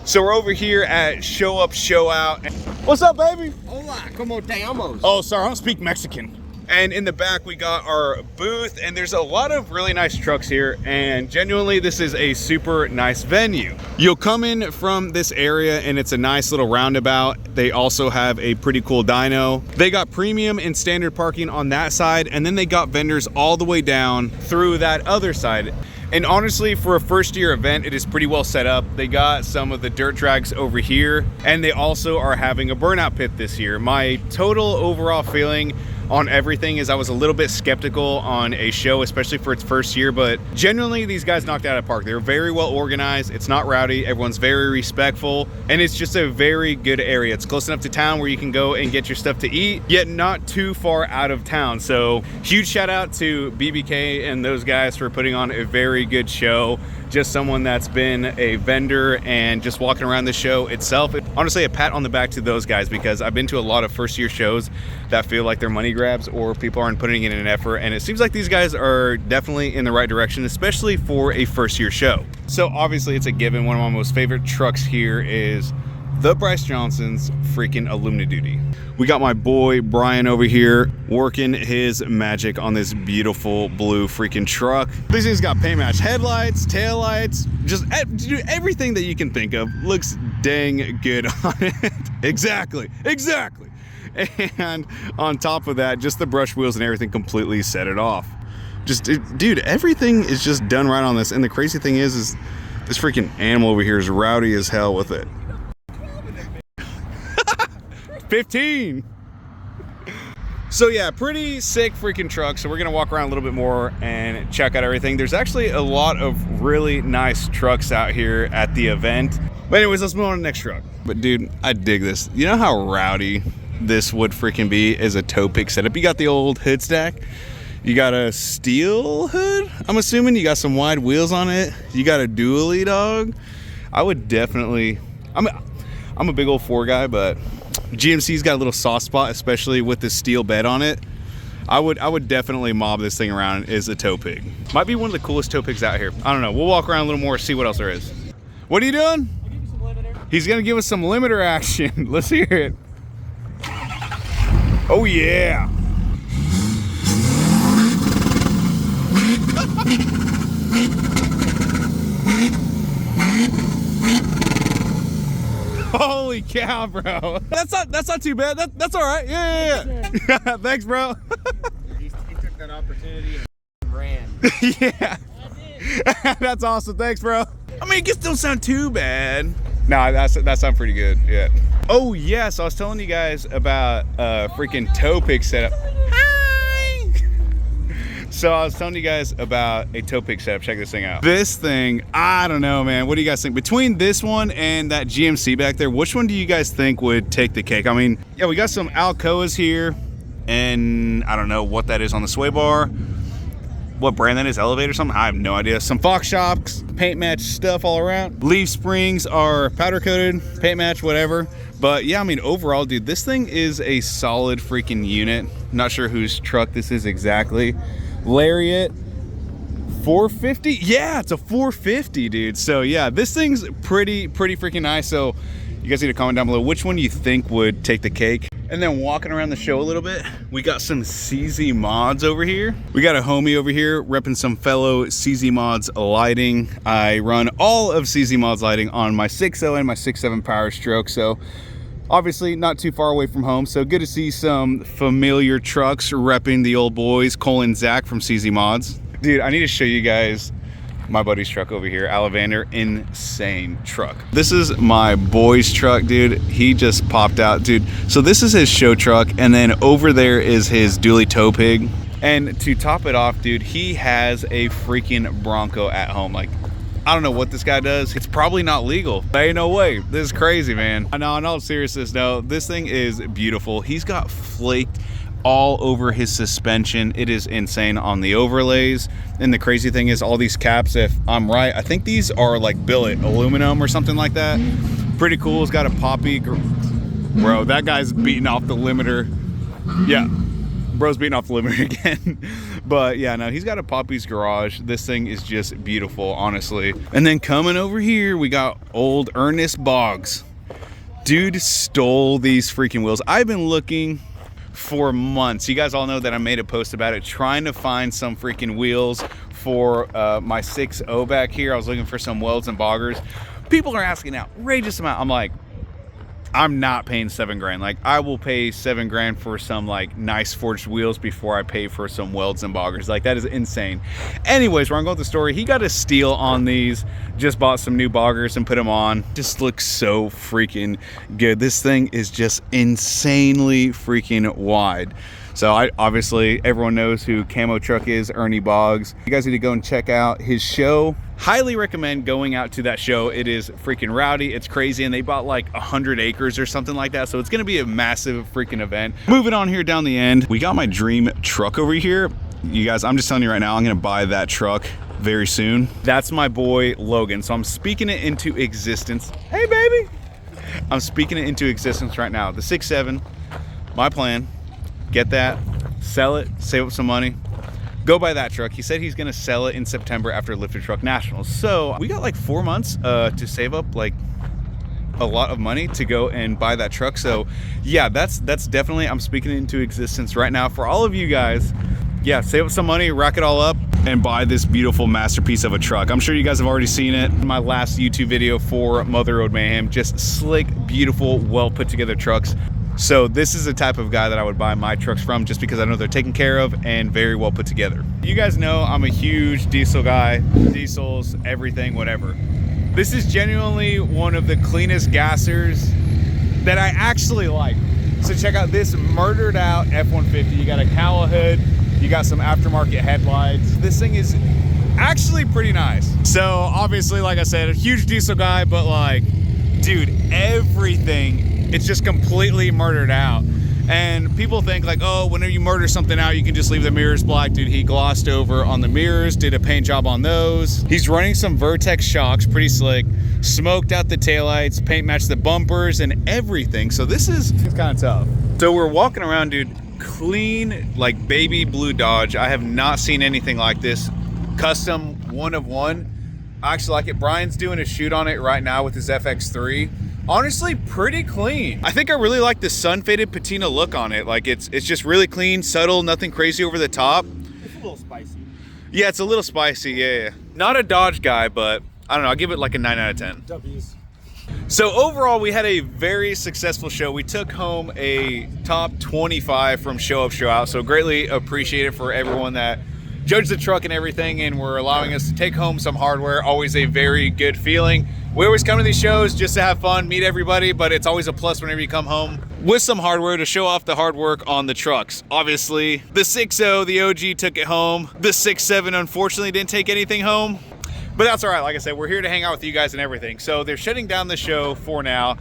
So we're over here at Sho Up Show Out. What's up, baby? Hola, ¿cómo estamos? Oh, sorry, I don't speak Mexican. And in the back, we got our booth, and there's a lot of really nice trucks here, and genuinely, this is a super nice venue. You'll come in from this area, and it's a nice little roundabout. They also have a pretty cool dyno. They got premium and standard parking on that side, and then they got vendors all the way down through that other side. And honestly, for a first-year event, it is pretty well set up. They got some of the dirt tracks over here, and they also are having a burnout pit this year. My total overall feeling on everything is I was a little bit skeptical on a show, especially for its first year, but genuinely these guys knocked it out of the park. They're very well organized, it's not rowdy, everyone's very respectful, and it's just a very good area. It's close enough to town where you can go and get your stuff to eat, yet not too far out of town. So huge shout out to BBK and those guys for putting on a very good show. Just someone that's been a vendor and just walking around the show itself. Honestly, a pat on the back to those guys, because I've been to a lot of first year shows that feel like they're money grabs or people aren't putting in an effort, and it seems like these guys are definitely in the right direction, especially for a first year show. So obviously it's a given. One of my most favorite trucks here is the Bryce Johnson's freaking Illumina Duty. We got my boy Brian over here working his magic on this beautiful blue freaking truck. This thing's got paint match headlights, tail lights, just everything that you can think of. Looks dang good on it. Exactly. And on top of that, just the brush wheels and everything completely set it off. Dude, everything is just done right on this. And the crazy thing is this freaking animal over here is rowdy as hell with it. 15. So yeah, pretty sick freaking truck. So we're gonna walk around a little bit more and check out everything. There's actually a lot of really nice trucks out here at the event. But anyways, let's move on to the next truck. But dude, I dig this. You know how rowdy this would freaking be as a tow pick setup? You got the old hood stack. You got a steel hood, I'm assuming. You got some wide wheels on it. You got a dually, dog. I would definitely, I'm a big old 4 guy, but GMC's got a little soft spot, especially with the steel bed on it. I would definitely mob this thing around as a tow pig. Might be one of the coolest tow pigs out here. I don't know. We'll walk around a little more, see what else there is. What are you doing? I'll give you some limiter. He's gonna give us some limiter action. Let's hear it. Oh yeah. Holy cow, bro. That's not too bad. That's all right. Yeah. Thanks, bro. He took that opportunity and ran. Yeah. That's awesome. Thanks, bro. I mean, it just don't sound too bad. Nah, that sounds pretty good. Yeah. Oh yeah, so I was telling you guys about freaking tow pig setup. Hi. So I was telling you guys about a tow pig setup. Check this thing out. This thing, I don't know, man. What do you guys think? Between this one and that GMC back there, which one do you guys think would take the cake? I mean, yeah, we got some Alcoas here, and I don't know what that is on the sway bar. What brand that is, Elevate or something? I have no idea. Some Fox Shocks, paint match stuff all around. Leaf springs are powder coated, paint match, whatever. But yeah, I mean, overall, dude, this thing is a solid freaking unit. Not sure whose truck this is exactly. Lariat 450. Yeah, it's a 450, dude. So yeah, this thing's pretty freaking nice. So you guys need to comment down below which one you think would take the cake. And then walking around the show a little bit, we got some CZ mods over here. We got a homie over here repping some fellow CZ mods lighting. I run all of CZ mods lighting on my 6.0 and my 6.7 Power Stroke. So obviously not too far away from home. So good to see some familiar trucks repping the old boys, Cole and Zach from CZ mods. Dude, I need to show you guys my buddy's truck over here, Alavander. Insane truck. This is my boy's truck, dude. He just popped out, dude. So this is his show truck, and then over there is his dually tow pig. And to top it off, dude, he has a freaking Bronco at home. Like, I don't know what this guy does. It's probably not legal. Ain't no way. This is crazy, man. No, in all seriousness, no, this thing is beautiful. He's got flaked all over his suspension. It is insane on the overlays. And the crazy thing is all these caps, if I'm right, I think these are like billet aluminum or something like that. Pretty cool. It's got a poppy. Bro, that guy's beating off the limiter. Yeah, bro's beating off the limiter again. But yeah, no, he's got a Poppy's Garage. This thing is just beautiful, honestly. And then coming over here, we got old Ernest Boggs. Dude stole these freaking wheels. I've been looking for months. You guys all know that I made a post about it, trying to find some freaking wheels for my 6.0 back here. I was looking for some welds and boggers. People are asking an outrageous amount. I'm like, I'm not paying $7 grand. Like, I will pay $7 grand for some like nice forged wheels before I pay for some welds and boggers. Like, that is insane. Anyways, we're gonna go with the story. He got a steal on these. Just bought some new boggers and put them on. Just looks so freaking good. This thing is just insanely freaking wide. So obviously everyone knows who Camo Truck is, Ernie Boggs. You guys need to go and check out his show. Highly recommend going out to that show. It is freaking rowdy, it's crazy, and they bought like 100 acres or something like that. So it's gonna be a massive freaking event. Moving on here down the end, we got my dream truck over here. You guys, I'm just telling you right now, I'm gonna buy that truck very soon. That's my boy Logan. So I'm speaking it into existence. Hey baby, I'm speaking it into existence right now. The 6.7, my plan. Get that, sell it, save up some money, go buy that truck. He said he's gonna sell it in September after Lifted Truck Nationals. So we got like 4 months to save up like a lot of money to go and buy that truck. So yeah, that's definitely, I'm speaking it into existence right now for all of you guys. Yeah, save up some money, rack it all up, and buy this beautiful masterpiece of a truck. I'm sure you guys have already seen it in my last YouTube video for Mother Road Mayhem. Just slick, beautiful, well put together trucks. So this is the type of guy that I would buy my trucks from, just because I know they're taken care of and very well put together. You guys know I'm a huge diesel guy, diesels, everything, whatever. This is genuinely one of the cleanest gassers that I actually like. So check out this murdered out F-150. You got a cowl hood, you got some aftermarket headlights. This thing is actually pretty nice. So obviously, like I said, a huge diesel guy, but like, dude, everything, it's just completely murdered out. And people think like, oh, whenever you murder something out, you can just leave the mirrors black. Dude, he glossed over on the mirrors, did a paint job on those. He's running some Vertex shocks, pretty slick. Smoked out the taillights, paint matched the bumpers and everything. So this is kind of tough. So we're walking around, dude, clean, like baby blue Dodge. I have not seen anything like this. Custom, one of one. I actually like it. Brian's doing a shoot on it right now with his FX3. Honestly, pretty clean. I think I really like the sun faded patina look on it. Like it's just really clean, subtle, nothing crazy over the top. It's a little spicy. Yeah, it's a little spicy, yeah. Not a Dodge guy, but I don't know, I'll give it like a 9 out of 10. W's. So overall, we had a very successful show. We took home a top 25 from Sho Up Show Out. So greatly appreciate it for everyone that judged the truck and everything and were allowing us to take home some hardware. Always a very good feeling. We always come to these shows just to have fun, meet everybody, but it's always a plus whenever you come home with some hardware to show off the hard work on the trucks. Obviously, the 6.0, the OG took it home. The 6.7 unfortunately didn't take anything home, but that's all right. Like I said, we're here to hang out with you guys and everything. So they're shutting down the show for now.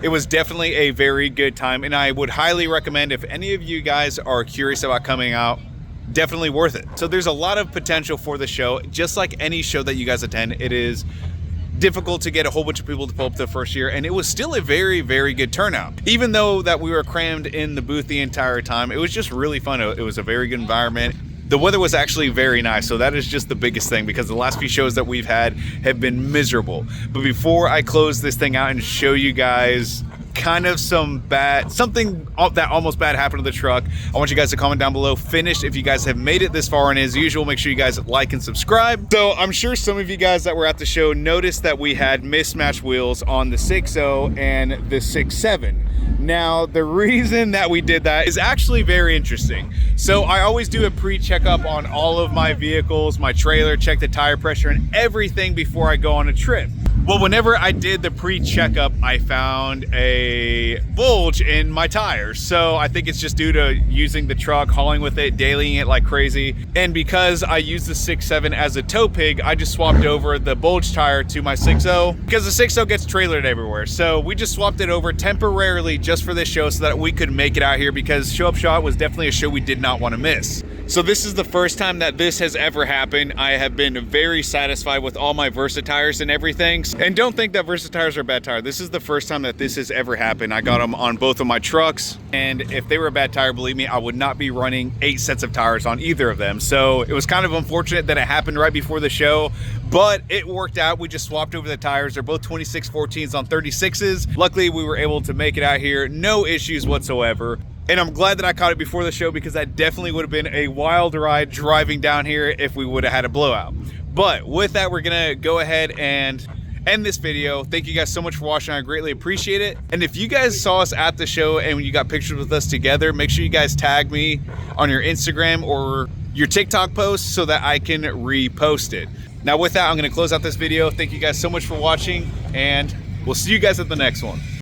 It was definitely a very good time, and I would highly recommend, if any of you guys are curious about coming out, definitely worth it. So there's a lot of potential for the show. Just like any show that you guys attend, it is difficult to get a whole bunch of people to pull up the first year, and it was still a very, very good turnout. Even though that we were crammed in the booth the entire time, it was just really fun. It was a very good environment. The weather was actually very nice, so that is just the biggest thing, because the last few shows that we've had have been miserable. But before I close this thing out and show you guys kind of something that almost bad happened to the truck, I want you guys to comment down below finished if you guys have made it this far, and as usual, make sure you guys like and subscribe. So I'm sure some of you guys that were at the show noticed that we had mismatched wheels on the 6.0 and the 6.7. Now, the reason that we did that is actually very interesting. So I always do a pre-checkup on all of my vehicles, my trailer, check the tire pressure and everything before I go on a trip. Well, whenever I did the pre-checkup, I found a bulge in my tires. So I think it's just due to using the truck, hauling with it, dailying it like crazy. And because I use the 6.7 as a tow pig, I just swapped over the bulge tire to my 6.0 because the 6.0 gets trailered everywhere. So we just swapped it over temporarily just for this show so that we could make it out here, because Sho Up Show Out was definitely a show we did not want to miss. So this is the first time that this has ever happened. I have been very satisfied with all my Versa tires and everything. And don't think that Versa tires are a bad tire. This is the first time that this has ever happened. I got them on both of my trucks, and if they were a bad tire, believe me, I would not be running 8 sets of tires on either of them. So it was kind of unfortunate that it happened right before the show, but it worked out. We just swapped over the tires. They're both 2614s on 36s. Luckily, we were able to make it out here. No issues whatsoever. And I'm glad that I caught it before the show, because that definitely would have been a wild ride driving down here if we would have had a blowout. But with that, we're gonna go ahead and end this video. Thank you guys so much for watching. I greatly appreciate it. And if you guys saw us at the show and you got pictures with us together, make sure you guys tag me on your Instagram or your TikTok post so that I can repost it. Now with that, I'm gonna close out this video. Thank you guys so much for watching, and we'll see you guys at the next one.